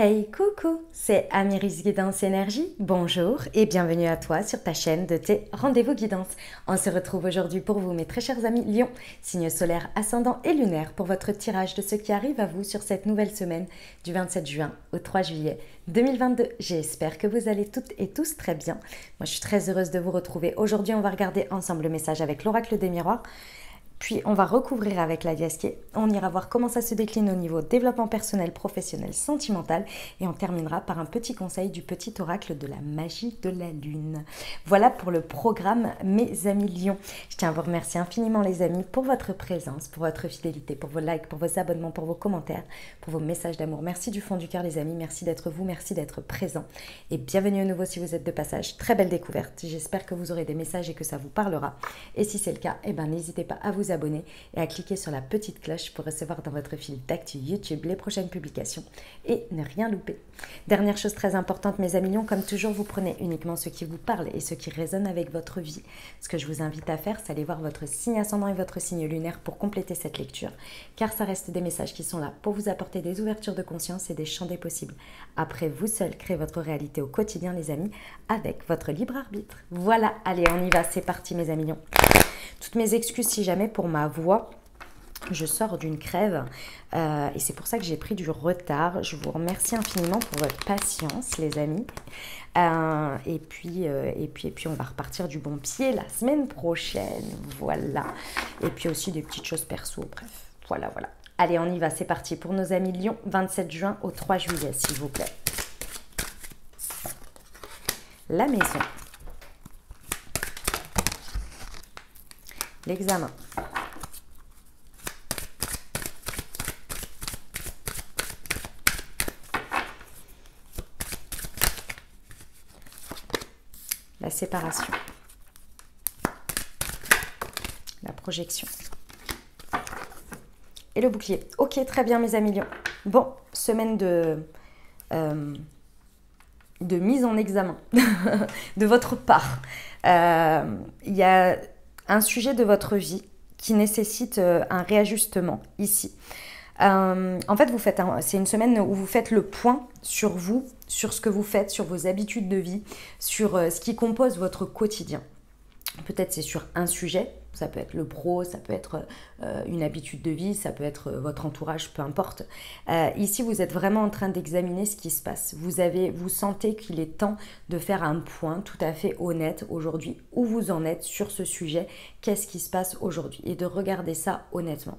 Hey coucou, c'est Amiris Guidance Énergie. Bonjour et bienvenue à toi sur ta chaîne de tes rendez-vous guidance. On se retrouve aujourd'hui pour vous mes très chers amis Lion, signe solaire, ascendant et lunaire pour votre tirage de ce qui arrive à vous sur cette nouvelle semaine du 27 juin au 3 juillet 2022. J'espère que vous allez toutes et tous très bien. Moi je suis très heureuse de vous retrouver. Aujourd'hui on va regarder ensemble le message avec l'oracle des miroirs. Puis on va recouvrir avec la diasquée, on ira voir comment ça se décline au niveau développement personnel, professionnel, sentimental et on terminera par un petit conseil du petit oracle de la magie de la lune. Voilà pour le programme mes amis Lions. Je tiens à vous remercier infiniment les amis pour votre présence, pour votre fidélité, pour vos likes, pour vos abonnements, pour vos commentaires, pour vos messages d'amour. Merci du fond du cœur les amis, merci d'être vous, merci d'être présent et bienvenue à nouveau si vous êtes de passage. Très belle découverte, j'espère que vous aurez des messages et que ça vous parlera et si c'est le cas, n'hésitez pas à vous abonner et à cliquer sur la petite cloche pour recevoir dans votre fil d'actu YouTube les prochaines publications et ne rien louper. Dernière chose très importante mes amis Lions, comme toujours vous prenez uniquement ce qui vous parle et ce qui résonne avec votre vie. Ce que je vous invite à faire c'est aller voir votre signe ascendant et votre signe lunaire pour compléter cette lecture car ça reste des messages qui sont là pour vous apporter des ouvertures de conscience et des champs des possibles. Après vous seul créez votre réalité au quotidien les amis avec votre libre arbitre. Voilà, allez on y va, c'est parti mes amis Lions. Toutes mes excuses si jamais pour ma voix, je sors d'une crève et c'est pour ça que j'ai pris du retard. Je vous remercie infiniment pour votre patience les amis. Et puis on va repartir du bon pied la semaine prochaine, voilà. Et puis aussi des petites choses perso, bref, voilà. Allez, on y va, c'est parti pour nos amis Lions, 27 juin au 3 juillet, s'il vous plaît. La maison. L'examen. La séparation. La projection. Et le bouclier. Ok, très bien mes amis Lions. Bon, semaine de mise en examen de votre part. Il y a un sujet de votre vie qui nécessite un réajustement ici. En fait, c'est une semaine où vous faites le point sur vous, sur ce que vous faites, sur vos habitudes de vie, sur ce qui compose votre quotidien. Peut-être c'est sur un sujet, ça peut être le pro, ça peut être une habitude de vie, ça peut être votre entourage, peu importe. Ici, vous êtes vraiment en train d'examiner ce qui se passe. Vous sentez qu'il est temps de faire un point tout à fait honnête aujourd'hui, où vous en êtes sur ce sujet, qu'est-ce qui se passe aujourd'hui, et de regarder ça honnêtement.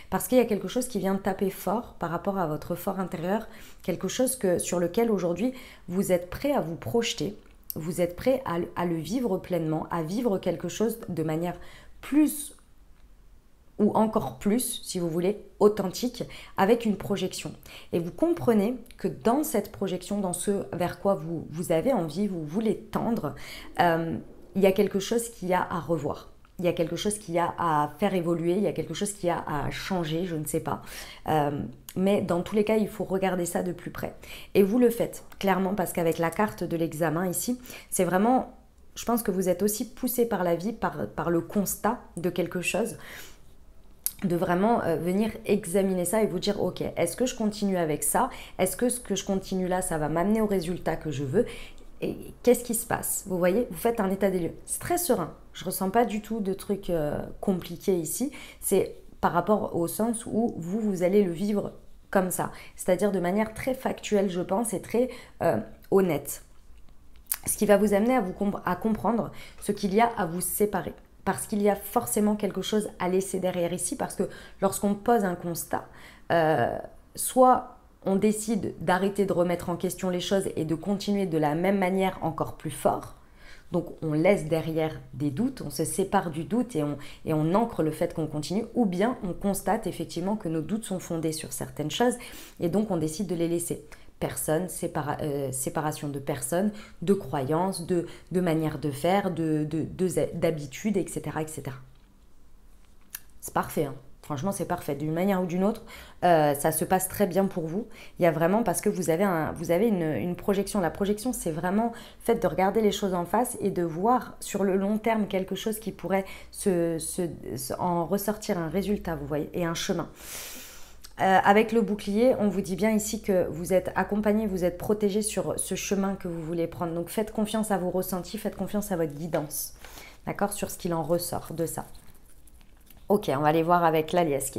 Parce qu'il y a quelque chose qui vient de taper fort par rapport à votre fort intérieur, quelque chose sur lequel aujourd'hui vous êtes prêt à vous projeter, vous êtes prêt à le vivre pleinement, à vivre quelque chose de manière plus ou encore plus, si vous voulez, authentique, avec une projection. Et vous comprenez que dans cette projection, dans ce vers quoi vous avez envie, vous voulez tendre, il y a quelque chose qu'il y a à revoir. Il y a quelque chose qu'il y a à faire évoluer, il y a quelque chose qu'il y a à changer, je ne sais pas. Mais dans tous les cas, il faut regarder ça de plus près. Et vous le faites, clairement, parce qu'avec la carte de l'examen ici, c'est vraiment, je pense que vous êtes aussi poussé par la vie, par le constat de quelque chose, de vraiment venir examiner ça et vous dire, ok, est-ce que je continue avec ça? Est-ce que ce que je continue là, ça va m'amener au résultat que je veux? Et qu'est-ce qui se passe? Vous voyez, vous faites un état des lieux. C'est très serein. Je ne ressens pas du tout de trucs compliqués ici. C'est par rapport au sens où vous allez le vivre comme ça. C'est-à-dire de manière très factuelle, je pense, et très honnête. Ce qui va vous amener à comprendre ce qu'il y a à vous séparer. Parce qu'il y a forcément quelque chose à laisser derrière ici. Parce que lorsqu'on pose un constat, soit on décide d'arrêter de remettre en question les choses et de continuer de la même manière encore plus fort. Donc on laisse derrière des doutes, on se sépare du doute et on ancre le fait qu'on continue. Ou bien on constate effectivement que nos doutes sont fondés sur certaines choses et donc on décide de les laisser. Personne, séparation de personnes, de croyances, de manière de faire, d'habitudes, etc., etc. C'est parfait, hein. Franchement, c'est parfait. D'une manière ou d'une autre, ça se passe très bien pour vous. Il y a vraiment, parce que vous avez une projection. La projection, c'est vraiment le fait de regarder les choses en face et de voir sur le long terme quelque chose qui pourrait en ressortir un résultat, vous voyez, et un chemin. Avec le bouclier, on vous dit bien ici que vous êtes accompagné, vous êtes protégé sur ce chemin que vous voulez prendre. Donc faites confiance à vos ressentis, faites confiance à votre guidance, d'accord, sur ce qu'il en ressort de ça. Ok, on va aller voir avec la liesse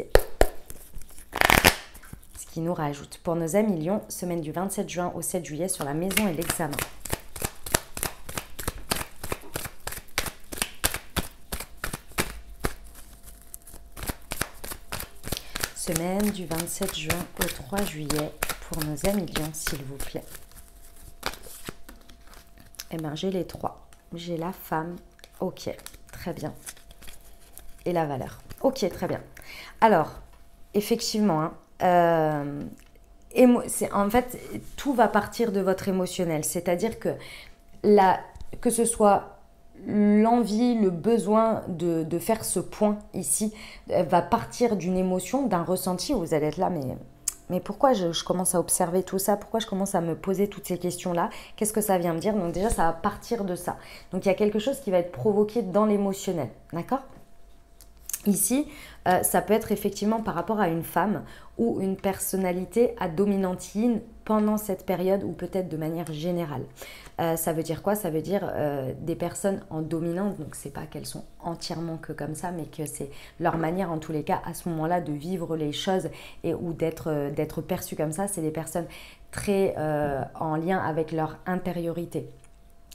ce qui nous rajoute. Pour nos amis Lions, semaine du 27 juin au 7 juillet sur la maison et l'examen. Semaine du 27 juin au 3 juillet pour nos amis Lions, s'il vous plaît. Eh bien, j'ai les trois. J'ai la femme. Ok, très bien. Et la valeur. Ok, très bien. Alors, effectivement, en fait, tout va partir de votre émotionnel. C'est-à-dire que ce soit l'envie, le besoin de faire ce point ici, va partir d'une émotion, d'un ressenti où vous allez être là, mais pourquoi je commence à observer tout ça? Pourquoi je commence à me poser toutes ces questions-là? Qu'est-ce que ça vient me dire? Donc déjà, ça va partir de ça. Donc il y a quelque chose qui va être provoqué dans l'émotionnel, d'accord? Ici, ça peut être effectivement par rapport à une femme ou une personnalité à dominante yin pendant cette période ou peut-être de manière générale. Ça veut dire quoi? Ça veut dire des personnes en dominante, donc c'est pas qu'elles sont entièrement que comme ça, mais que c'est leur manière en tous les cas à ce moment-là de vivre les choses ou d'être perçues comme ça. C'est des personnes très en lien avec leur intériorité,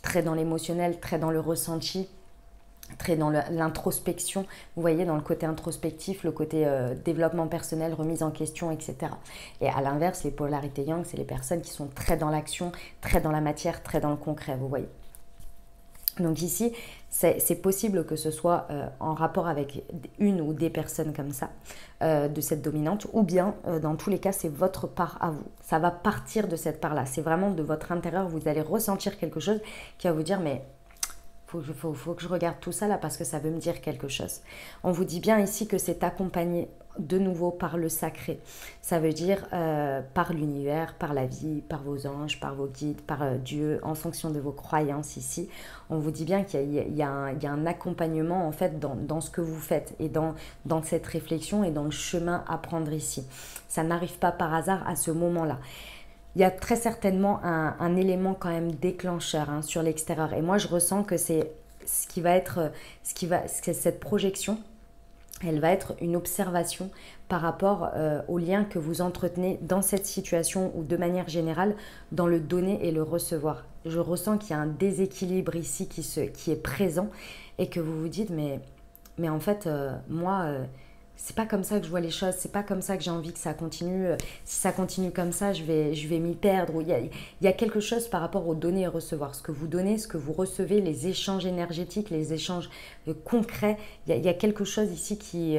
très dans l'émotionnel, très dans le ressenti, très dans l'introspection, vous voyez, dans le côté introspectif, le côté développement personnel, remise en question, etc. Et à l'inverse, les polarités yang, c'est les personnes qui sont très dans l'action, très dans la matière, très dans le concret, vous voyez. Donc ici, c'est possible que ce soit en rapport avec une ou des personnes comme ça, de cette dominante, ou bien, dans tous les cas, c'est votre part à vous. Ça va partir de cette part-là. C'est vraiment de votre intérieur, vous allez ressentir quelque chose qui va vous dire, mais faut que je regarde tout ça là parce que ça veut me dire quelque chose. On vous dit bien ici que c'est accompagné de nouveau par le sacré. Ça veut dire par l'univers, par la vie, par vos anges, par vos guides, par Dieu, en fonction de vos croyances ici. On vous dit bien qu'il y a un accompagnement en fait dans ce que vous faites et dans cette réflexion et dans le chemin à prendre ici. Ça n'arrive pas par hasard à ce moment-là. Il y a très certainement un élément quand même déclencheur sur l'extérieur. Et moi, je ressens que c'est cette projection, elle va être une observation par rapport au lien que vous entretenez dans cette situation ou de manière générale dans le donner et le recevoir. Je ressens qu'il y a un déséquilibre ici qui est présent et que vous vous dites mais en fait, moi... c'est pas comme ça que je vois les choses, c'est pas comme ça que j'ai envie que ça continue. Si ça continue comme ça, je vais m'y perdre. Il y a quelque chose par rapport au donner et recevoir. Ce que vous donnez, ce que vous recevez, les échanges énergétiques, les échanges concrets. Il y a quelque chose ici qui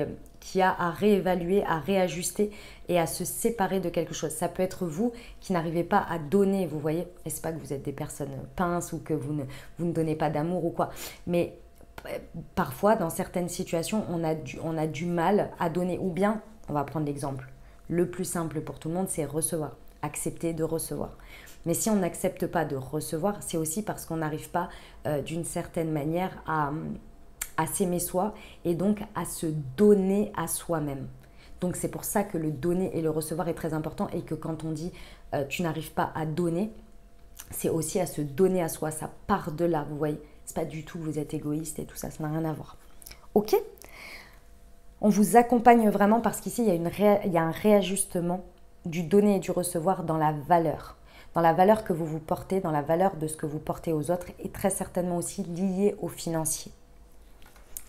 a à réévaluer, à réajuster et à se séparer de quelque chose. Ça peut être vous qui n'arrivez pas à donner, vous voyez. Et c'est pas que vous êtes des personnes pinces ou que vous ne donnez pas d'amour ou quoi. Mais parfois, dans certaines situations, on a du mal à donner. Ou bien, on va prendre l'exemple, le plus simple pour tout le monde, c'est recevoir. Accepter de recevoir. Mais si on n'accepte pas de recevoir, c'est aussi parce qu'on n'arrive pas d'une certaine manière à s'aimer soi et donc à se donner à soi-même. Donc c'est pour ça que le donner et le recevoir est très important et que quand on dit tu n'arrives pas à donner, c'est aussi à se donner à soi. Ça part de là, vous voyez. C'est pas du tout que vous êtes égoïste et tout ça, ça n'a rien à voir. Ok? On vous accompagne vraiment parce qu'ici, il y a un réajustement du donner et du recevoir dans la valeur. Dans la valeur que vous portez, dans la valeur de ce que vous portez aux autres et très certainement aussi lié au financier.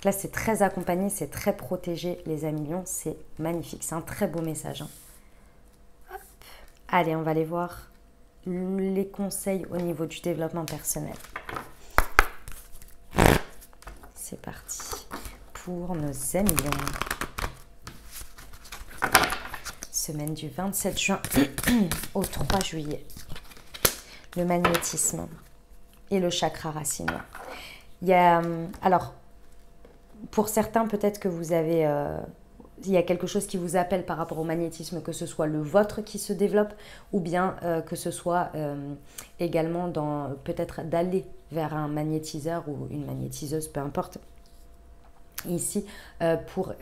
Là, c'est très accompagné, c'est très protégé, les amis lions, c'est magnifique. C'est un très beau message. Hop. Allez, on va aller voir les conseils au niveau du développement personnel. C'est parti pour nos amis lions. Semaine du 27 juin au 3 juillet. Le magnétisme et le chakra racine. Alors, pour certains, peut-être que vous avez... il y a quelque chose qui vous appelle par rapport au magnétisme, que ce soit le vôtre qui se développe ou bien que ce soit également peut-être d'aller vers un magnétiseur ou une magnétiseuse, peu importe. ici pour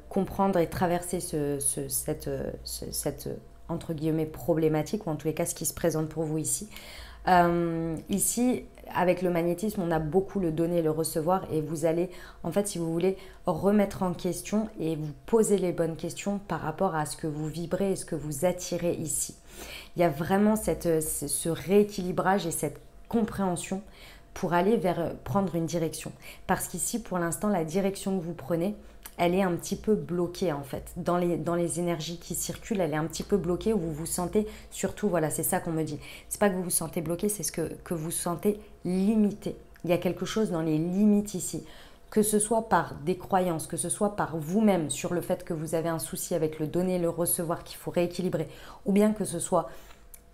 comprendre et traverser cette entre guillemets problématique, ou en tous les cas ce qui se présente pour vous ici. Ici, avec le magnétisme, on a beaucoup le donner et le recevoir, et vous allez, en fait, si vous voulez, remettre en question et vous poser les bonnes questions par rapport à ce que vous vibrez et ce que vous attirez ici. Il y a vraiment ce rééquilibrage et cette compréhension pour aller vers prendre une direction. Parce qu'ici, pour l'instant, la direction que vous prenez, elle est un petit peu bloquée en fait. Dans les énergies qui circulent, elle est un petit peu bloquée, où vous vous sentez, surtout, voilà, c'est ça qu'on me dit. C'est pas que vous vous sentez bloqué, c'est ce que vous sentez limité. Il y a quelque chose dans les limites ici. Que ce soit par des croyances, que ce soit par vous-même sur le fait que vous avez un souci avec le donner et le recevoir qu'il faut rééquilibrer, ou bien que ce soit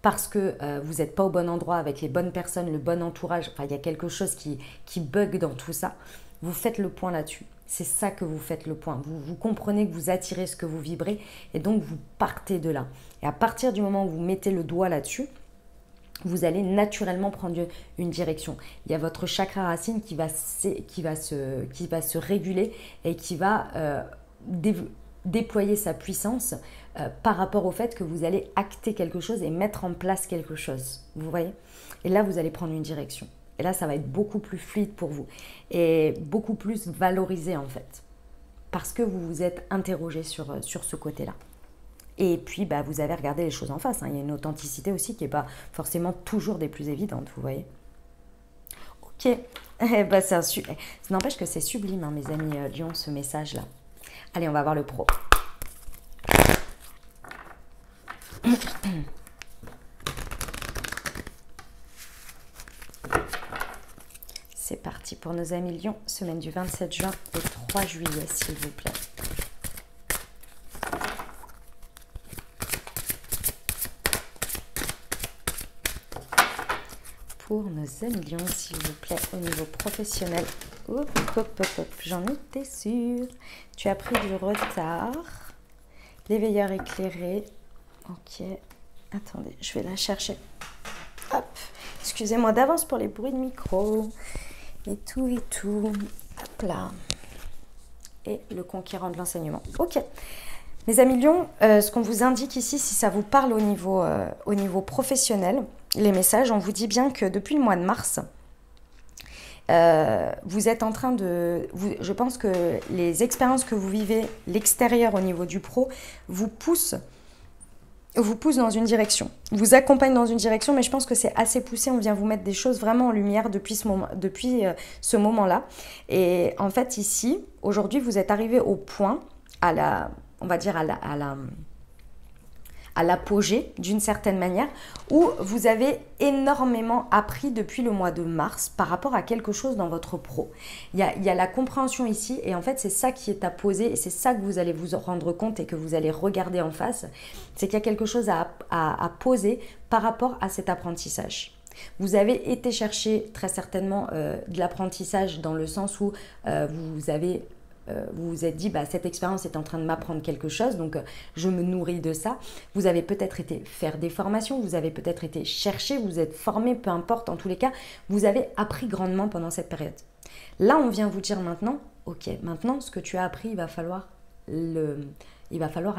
parce que vous n'êtes pas au bon endroit avec les bonnes personnes, le bon entourage, enfin il y a quelque chose qui bug dans tout ça, vous faites le point là-dessus. C'est ça que vous faites le point. Vous comprenez que vous attirez ce que vous vibrez, et donc vous partez de là. Et à partir du moment où vous mettez le doigt là-dessus, vous allez naturellement prendre une direction. Il y a votre chakra racine qui va se réguler et qui va déployer sa puissance par rapport au fait que vous allez acter quelque chose et mettre en place quelque chose. Vous voyez? Et là, vous allez prendre une direction. Et là, ça va être beaucoup plus fluide pour vous et beaucoup plus valorisé en fait. Parce que vous vous êtes interrogé sur ce côté-là. Et puis, vous avez regardé les choses en face. Hein. Il y a une authenticité aussi qui n'est pas forcément toujours des plus évidentes, vous voyez. Ok, ça n'empêche que c'est sublime, hein, mes amis Lion, ce message-là. Allez, on va voir le pro. C'est parti pour nos amis Lion, semaine du 27 juin au 3 juillet, s'il vous plaît. Pour nos amis Lion, s'il vous plaît, au niveau professionnel. Hop, j'en étais sûre. Tu as pris du retard. L'éveilleur éclairé. Ok. Attendez, je vais la chercher. Hop. Excusez-moi d'avance pour les bruits de micro. Et tout. Hop là. Et le conquérant de l'enseignement. Ok. Mes amis Lion, ce qu'on vous indique ici, si ça vous parle au niveau professionnel, les messages, on vous dit bien que depuis le mois de mars, vous êtes en train de... je pense que les expériences que vous vivez, l'extérieur au niveau du pro, vous pousse dans une direction, vous accompagne dans une direction, mais je pense que c'est assez poussé. On vient vous mettre des choses vraiment en lumière depuis ce moment-là. Et en fait, ici, aujourd'hui, vous êtes arrivé au point, on va dire à l'apogée d'une certaine manière, où vous avez énormément appris depuis le mois de mars par rapport à quelque chose dans votre pro. Il y a la compréhension ici, et en fait c'est ça qui est à poser, et c'est ça que vous allez vous rendre compte et que vous allez regarder en face, c'est qu'il y a quelque chose à poser par rapport à cet apprentissage. Vous avez été chercher très certainement de l'apprentissage dans le sens où vous vous êtes dit, cette expérience est en train de m'apprendre quelque chose, donc je me nourris de ça. Vous avez peut-être été faire des formations, vous avez peut-être été chercher, vous êtes formé, peu importe, en tous les cas, vous avez appris grandement pendant cette période. Là, on vient vous dire maintenant, ok, maintenant, ce que tu as appris, il va falloir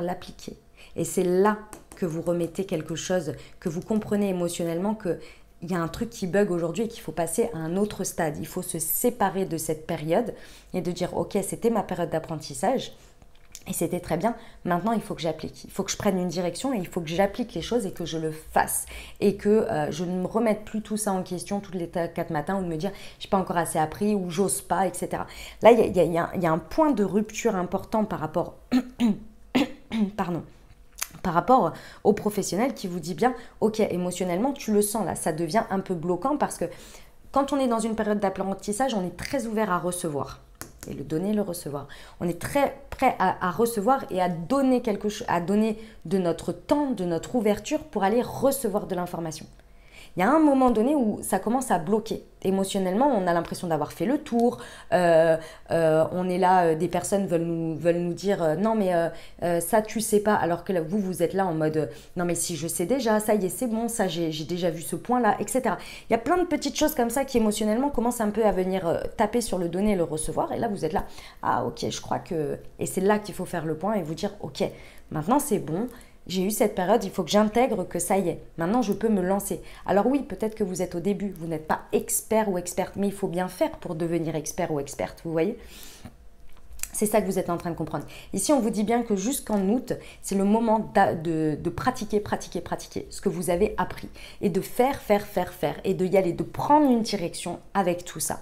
l'appliquer. Et c'est là que vous remettez quelque chose, que vous comprenez émotionnellement que il y a un truc qui bug aujourd'hui et qu'il faut passer à un autre stade. Il faut se séparer de cette période et de dire, ok, c'était ma période d'apprentissage et c'était très bien. Maintenant, il faut que j'applique. Il faut que je prenne une direction et il faut que j'applique les choses et que je le fasse. Et que je ne me remette plus tout ça en question tous les 4 matins ou de me dire, je n'ai pas encore assez appris ou j'ose pas, etc. Là, il y a un point de rupture important par rapport... Pardon. Par rapport au professionnel qui vous dit bien, ok, émotionnellement, tu le sens là, ça devient un peu bloquant parce que quand on est dans une période d'apprentissage, on est très ouvert à recevoir. Et le donner, le recevoir. On est très prêt à recevoir et à donner quelque chose, à donner de notre temps, de notre ouverture pour aller recevoir de l'information. Il y a un moment donné où ça commence à bloquer. Émotionnellement, on a l'impression d'avoir fait le tour. On est là, des personnes veulent nous dire non mais ça tu sais pas, alors que là, vous êtes là en mode non mais si je sais déjà, ça y est c'est bon, ça j'ai déjà vu ce point-là, etc. Il y a plein de petites choses comme ça qui émotionnellement commencent un peu à venir taper sur le donner et le recevoir. Et là vous êtes là, ah ok, je crois que... Et c'est là qu'il faut faire le point et vous dire ok, maintenant c'est bon. J'ai eu cette période, il faut que j'intègre que ça y est. Maintenant, je peux me lancer. Alors oui, peut-être que vous êtes au début, vous n'êtes pas expert ou experte, mais il faut bien faire pour devenir expert ou experte, vous voyez ? C'est ça que vous êtes en train de comprendre. Ici, on vous dit bien que jusqu'en août, c'est le moment de pratiquer ce que vous avez appris. Et de faire, et de y aller, de prendre une direction avec tout ça.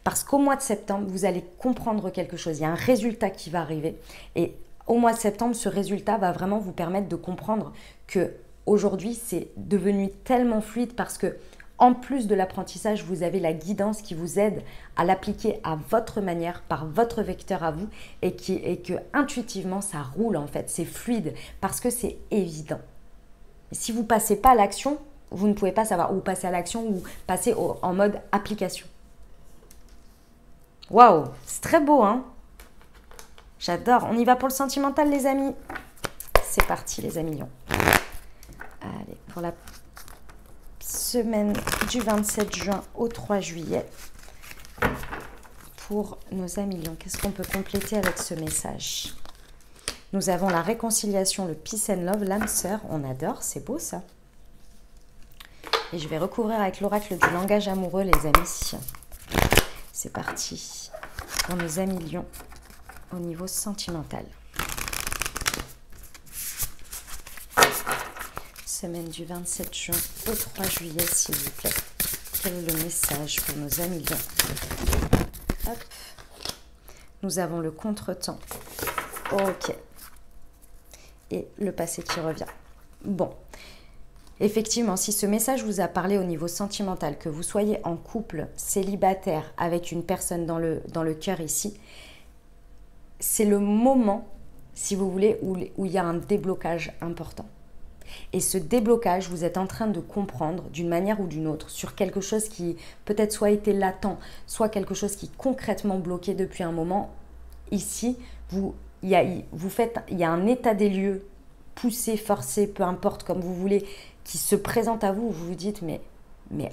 Parce qu'au mois de septembre, vous allez comprendre quelque chose. Il y a un résultat qui va arriver. Et au mois de septembre, ce résultat va vraiment vous permettre de comprendre que aujourd'hui, c'est devenu tellement fluide parce que en plus de l'apprentissage, vous avez la guidance qui vous aide à l'appliquer à votre manière, par votre vecteur à vous et que intuitivement, ça roule en fait, c'est fluide parce que c'est évident. Si vous ne passez pas à l'action, vous ne pouvez pas savoir où passer à l'action ou passer en mode application. Waouh, c'est très beau, hein? J'adore. On y va pour le sentimental, les amis. C'est parti, les amis lions. Allez, pour la semaine du 27 juin au 3 juillet. Pour nos amis lions, qu'est-ce qu'on peut compléter avec ce message? Nous avons la réconciliation, le peace and love, l'âme sœur. On adore, c'est beau ça. Et je vais recouvrir avec l'oracle du langage amoureux, les amis. C'est parti. Pour nos amis lions. Au niveau sentimental. Semaine du 27 juin au 3 juillet, s'il vous plaît. Quel est le message pour nos amis lions? Hop. Nous avons le contretemps. Ok. Et le passé qui revient. Bon. Effectivement, si ce message vous a parlé au niveau sentimental, que vous soyez en couple, célibataire, avec une personne dans le cœur ici, c'est le moment, si vous voulez, où il y a un déblocage important. Et ce déblocage, vous êtes en train de comprendre d'une manière ou d'une autre sur quelque chose qui peut-être soit été latent, soit quelque chose qui concrètement bloqué depuis un moment. Ici, il y a un état des lieux poussé, forcé, peu importe comme vous voulez, qui se présente à vous, où vous vous dites mais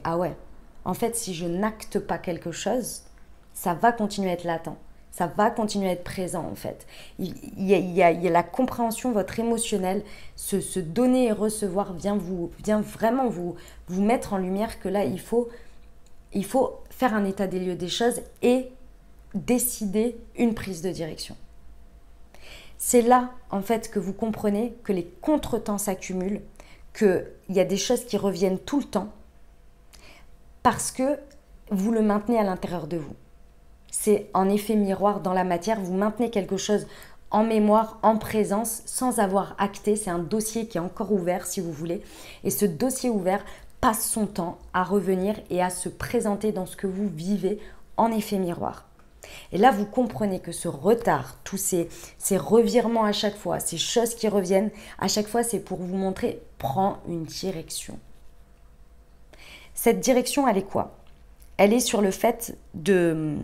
ah ouais, en fait si je n'acte pas quelque chose, ça va continuer à être latent. Ça va continuer à être présent en fait. Il y a la compréhension, votre émotionnel, se donner et recevoir vient vraiment vous mettre en lumière que là, il faut faire un état des lieux des choses et décider une prise de direction. C'est là en fait que vous comprenez que les contretemps s'accumulent, qu'il y a des choses qui reviennent tout le temps parce que vous le maintenez à l'intérieur de vous. C'est en effet miroir dans la matière, vous maintenez quelque chose en mémoire, en présence, sans avoir acté. C'est un dossier qui est encore ouvert si vous voulez. Et ce dossier ouvert passe son temps à revenir et à se présenter dans ce que vous vivez en effet miroir. Et là, vous comprenez que ce retard, tous ces revirements à chaque fois, ces choses qui reviennent, à chaque fois, c'est pour vous montrer, prends une direction. Cette direction, elle est quoi? Elle est sur le fait de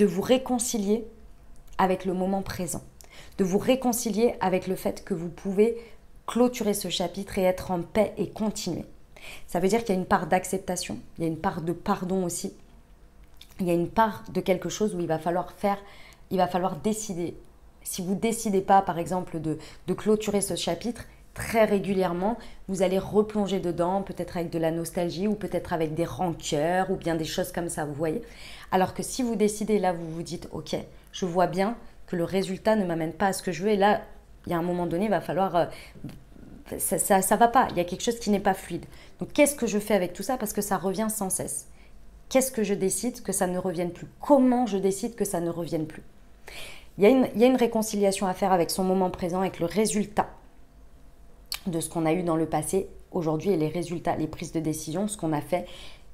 vous réconcilier avec le moment présent, de vous réconcilier avec le fait que vous pouvez clôturer ce chapitre et être en paix et continuer. Ça veut dire qu'il y a une part d'acceptation, il y a une part de pardon aussi, il y a une part de quelque chose où il va falloir décider. Si vous ne décidez pas, par exemple, de clôturer ce chapitre, très régulièrement, vous allez replonger dedans, peut-être avec de la nostalgie ou peut-être avec des rancœurs ou bien des choses comme ça, vous voyez. Alors que si vous décidez, là, vous vous dites, ok, je vois bien que le résultat ne m'amène pas à ce que je veux et là, il y a un moment donné, il va falloir... ça va pas, il y a quelque chose qui n'est pas fluide. Donc, qu'est-ce que je fais avec tout ça? Parce que ça revient sans cesse. Qu'est-ce que je décide que ça ne revienne plus? Comment je décide que ça ne revienne plus? Il y a une réconciliation à faire avec son moment présent, avec le résultat de ce qu'on a eu dans le passé, aujourd'hui, et les résultats, les prises de décision, ce qu'on a fait.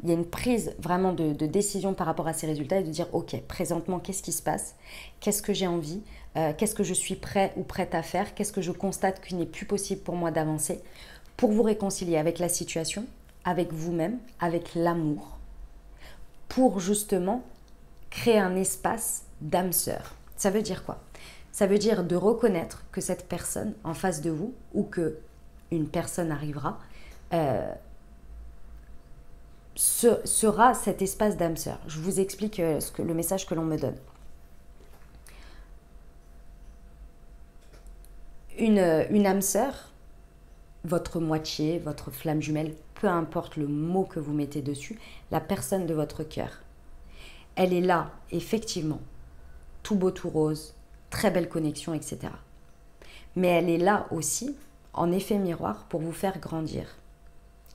Il y a une prise vraiment de décision par rapport à ces résultats et de dire, ok, présentement, qu'est-ce qui se passe? Qu'est-ce que j'ai envie? Qu'est-ce que je suis prêt ou prête à faire? Qu'est-ce que je constate qu'il n'est plus possible pour moi d'avancer? Pour vous réconcilier avec la situation, avec vous-même, avec l'amour, pour justement créer un espace d'âme sœur. Ça veut dire quoi? Ça veut dire de reconnaître que cette personne en face de vous, ou que une personne arrivera, sera cet espace d'âme sœur. Je vous explique le message que l'on me donne. Une âme sœur, votre moitié, votre flamme jumelle, peu importe le mot que vous mettez dessus, la personne de votre cœur, elle est là, effectivement, tout beau, tout rose, très belle connexion, etc. Mais elle est là aussi, en effet miroir, pour vous faire grandir.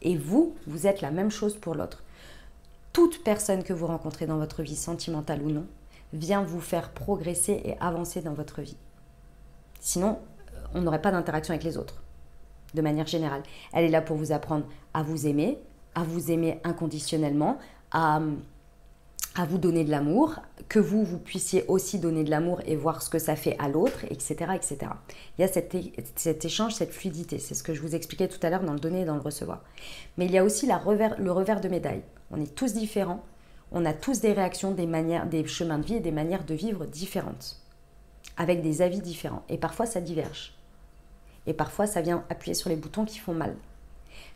Et vous êtes la même chose pour l'autre. Toute personne que vous rencontrez dans votre vie, sentimentale ou non, vient vous faire progresser et avancer dans votre vie. Sinon, on n'aurait pas d'interaction avec les autres, de manière générale. Elle est là pour vous apprendre à vous aimer inconditionnellement, à vous donner de l'amour, que vous puissiez aussi donner de l'amour et voir ce que ça fait à l'autre, etc., etc. Il y a cet échange, cette fluidité. C'est ce que je vous expliquais tout à l'heure dans le donner et dans le recevoir. Mais il y a aussi le revers de médaille. On est tous différents, on a tous des réactions, des chemins de vie et des manières de vivre différentes, avec des avis différents. Et parfois, ça diverge. Et parfois, ça vient appuyer sur les boutons qui font mal.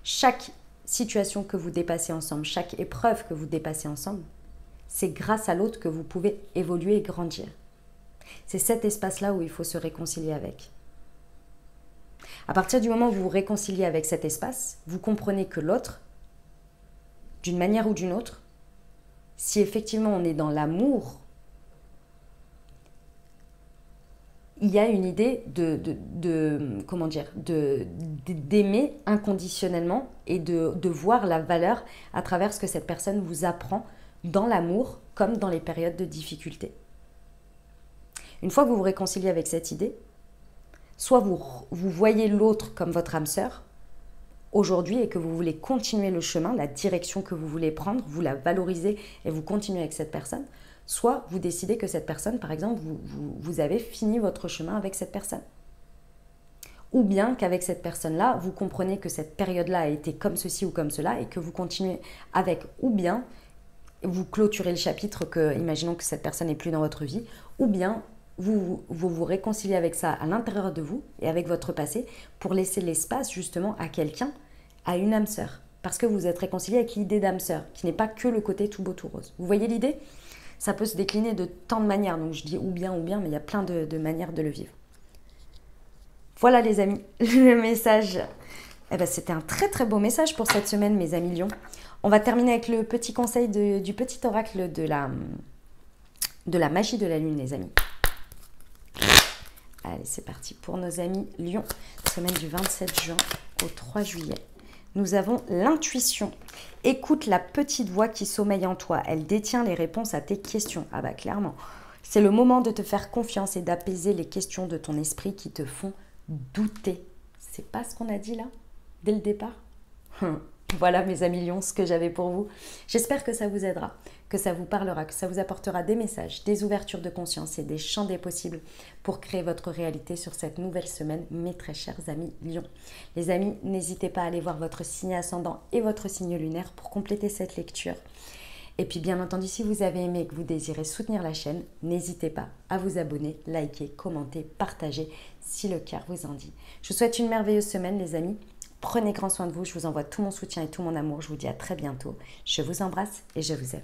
Chaque situation que vous dépassez ensemble, chaque épreuve que vous dépassez ensemble, c'est grâce à l'autre que vous pouvez évoluer et grandir. C'est cet espace-là où il faut se réconcilier avec. À partir du moment où vous vous réconciliez avec cet espace, vous comprenez que l'autre, d'une manière ou d'une autre, si effectivement on est dans l'amour, il y a une idée d'aimer inconditionnellement et de voir la valeur à travers ce que cette personne vous apprend dans l'amour comme dans les périodes de difficulté. Une fois que vous vous réconciliez avec cette idée, soit vous voyez l'autre comme votre âme sœur aujourd'hui et que vous voulez continuer le chemin, la direction que vous voulez prendre, vous la valorisez et vous continuez avec cette personne, soit vous décidez que cette personne, par exemple, vous avez fini votre chemin avec cette personne. Ou bien qu'avec cette personne-là, vous comprenez que cette période-là a été comme ceci ou comme cela et que vous continuez avec, ou bien vous clôturez le chapitre, imaginons que cette personne n'est plus dans votre vie, ou bien vous réconciliez avec ça à l'intérieur de vous et avec votre passé pour laisser l'espace justement à quelqu'un, à une âme sœur. Parce que vous êtes réconcilié avec l'idée d'âme sœur, qui n'est pas que le côté tout beau, tout rose. Vous voyez l'idée? Ça peut se décliner de tant de manières, donc je dis ou bien, mais il y a plein de manières de le vivre. Voilà les amis, le message. C'était un très très beau message pour cette semaine, mes amis lions. On va terminer avec le petit conseil du petit oracle de la magie de la lune, les amis. Allez, c'est parti pour nos amis lions. Semaine du 27 juin au 3 juillet. Nous avons l'intuition. Écoute la petite voix qui sommeille en toi. Elle détient les réponses à tes questions. Ah bah clairement. C'est le moment de te faire confiance et d'apaiser les questions de ton esprit qui te font douter. C'est pas ce qu'on a dit là, dès le départ? Voilà mes amis lions, ce que j'avais pour vous. J'espère que ça vous aidera, que ça vous parlera, que ça vous apportera des messages, des ouvertures de conscience et des champs des possibles pour créer votre réalité sur cette nouvelle semaine, mes très chers amis lions. Les amis, n'hésitez pas à aller voir votre signe ascendant et votre signe lunaire pour compléter cette lecture. Et puis bien entendu, si vous avez aimé et que vous désirez soutenir la chaîne, n'hésitez pas à vous abonner, liker, commenter, partager si le cœur vous en dit. Je vous souhaite une merveilleuse semaine les amis. Prenez grand soin de vous, je vous envoie tout mon soutien et tout mon amour. Je vous dis à très bientôt. Je vous embrasse et je vous aime.